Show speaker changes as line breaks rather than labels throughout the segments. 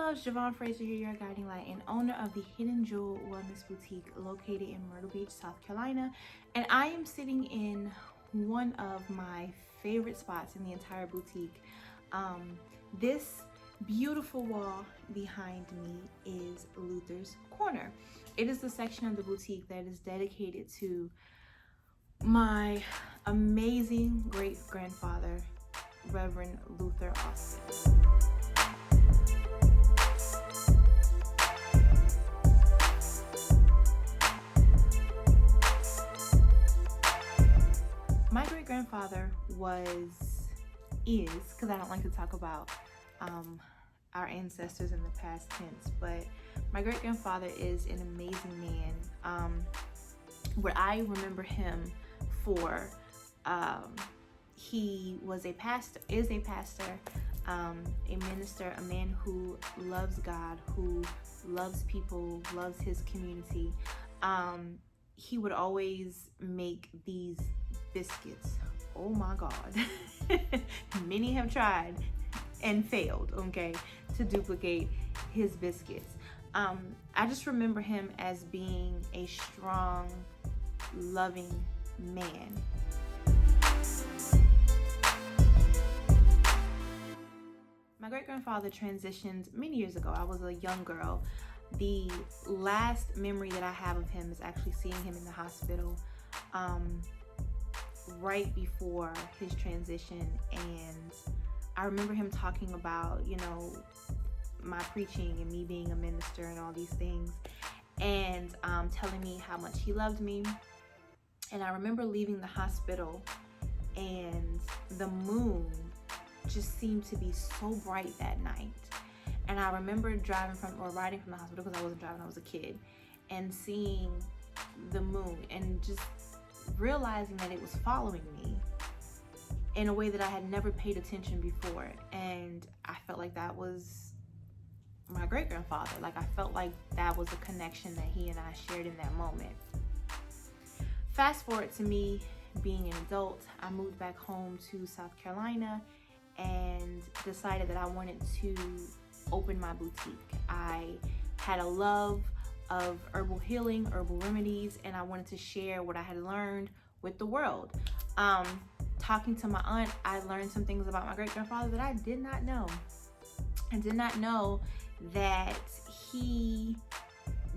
loves, Javon Fraser here, your guiding light and owner of the Hidden Jewel Wellness Boutique located in Myrtle Beach, South Carolina. And I am sitting in one of my favorite spots in the entire boutique. This beautiful wall behind me is Luther's Corner. It is the section of the boutique that is dedicated to my amazing great-grandfather, Reverend Luther Austin. My great-grandfather is, because I don't like to talk about our ancestors in the past tense, but my great-grandfather is an amazing man. What I remember him for, he was a pastor, is a pastor, a minister, a man who loves God, who loves people, loves his community. He would always make these biscuits. Oh my God. Many have tried and failed, okay, to duplicate his biscuits. I just remember him as being a strong, loving man. My great-grandfather transitioned many years ago. I was a young girl. The last memory that I have of him is actually seeing him in the hospital right before his transition, and I remember him talking about, you know, my preaching and me being a minister and all these things, and telling me how much he loved me. And I remember leaving the hospital and the moon just seemed to be so bright that night. And I remember riding from the hospital, because I wasn't driving, I was a kid, and seeing the moon and just realizing that it was following me in a way that I had never paid attention before. And I felt like that was my great-grandfather. Like, I felt like that was a connection that he and I shared in that moment. Fast forward to me being an adult, I moved back home to South Carolina and decided that I wanted to open my boutique. I had a love of herbal healing, herbal remedies, and I wanted to share what I had learned with the world. Talking to my aunt, I learned some things about my great-grandfather that I did not know. I did not know that he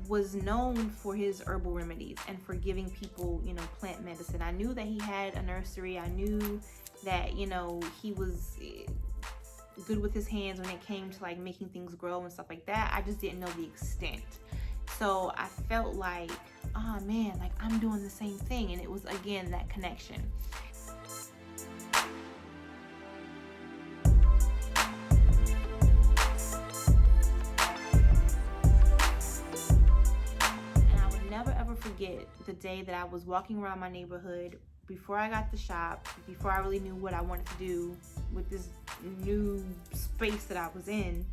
was known for his herbal remedies and for giving people, you know, plant medicine. I knew that he had a nursery. I knew that, you know, he was good with his hands when it came to like making things grow and stuff like that. I just didn't know the extent. So I felt like, oh man, like I'm doing the same thing. And it was, again, that connection. And I would never ever forget the day that I was walking around my neighborhood before I got the shop, before I really knew what I wanted to do with this new space that I was in.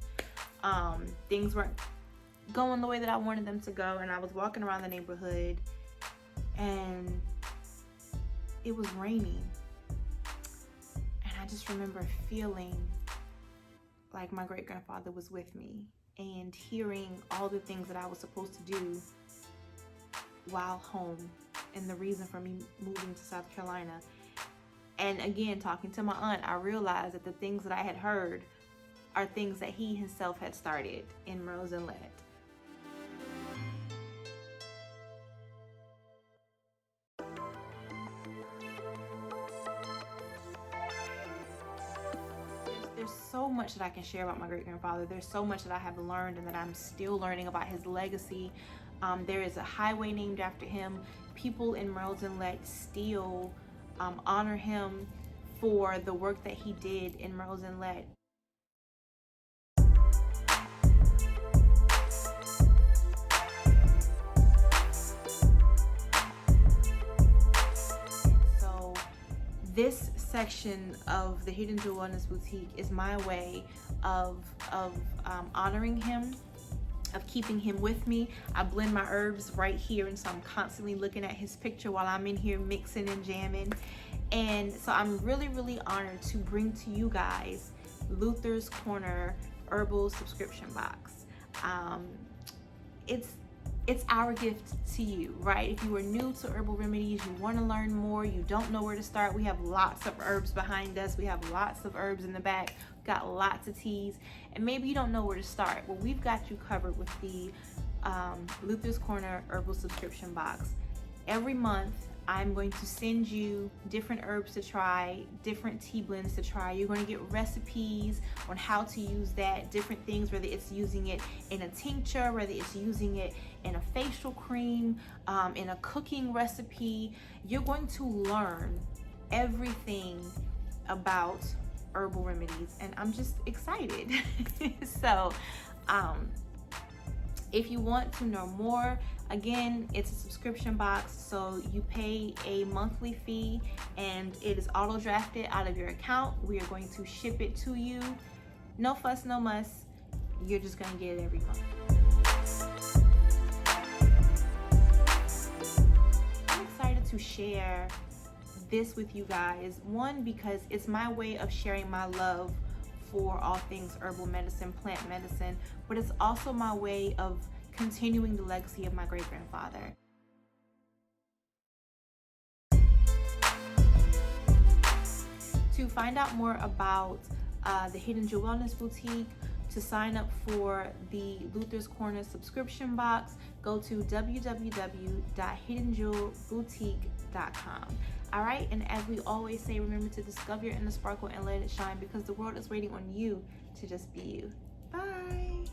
Things weren't going the way that I wanted them to go, and I was walking around the neighborhood and it was raining, and I just remember feeling like my great-grandfather was with me and hearing all the things that I was supposed to do while home and the reason for me moving to South Carolina. And again, talking to my aunt, I realized that the things that I had heard are things that he himself had started in Rose Inlet. There's so much that I can share about my great-grandfather. There's so much that I have learned and that I'm still learning about his legacy. There is a highway named after him. People in Rose Inlet still honor him for the work that he did in Rose Inlet. So this section of the Hidden Jewel Wellness Boutique is my way of honoring him, of keeping him with me. I blend my herbs right here, and so I'm constantly looking at his picture while I'm in here mixing and jamming. And so I'm really, really honored to bring to you guys Luther's Corner Herbal Subscription Box. It's our gift to you, right? If you are new to herbal remedies, you want to learn more, you don't know where to start, we have lots of herbs behind us, we have lots of herbs in the back, we've got lots of teas, and maybe you don't know where to start. Well, we've got you covered with the Luther's Corner Herbal Subscription Box. Every month, I'm going to send you different herbs to try, different tea blends to try. You're going to get recipes on how to use that, different things, whether it's using it in a tincture, whether it's using it in a facial cream, in a cooking recipe. You're going to learn everything about herbal remedies, and I'm just excited. So, if you want to know more, again, it's a subscription box, so you pay a monthly fee and it is auto drafted out of your account. We are going to ship it to you. No fuss, no muss. You're just going to get it every month. I'm excited to share this with you guys. One, because it's my way of sharing my love for all things herbal medicine, plant medicine, but it's also my way of continuing the legacy of my great-grandfather. To find out more about the Hidden Jewel Wellness Boutique, to sign up for the Luther's Corner subscription box, go to www.hiddenjewelboutique.com. All right, and as we always say, remember to discover your inner sparkle and let it shine, because the world is waiting on you to just be you. Bye.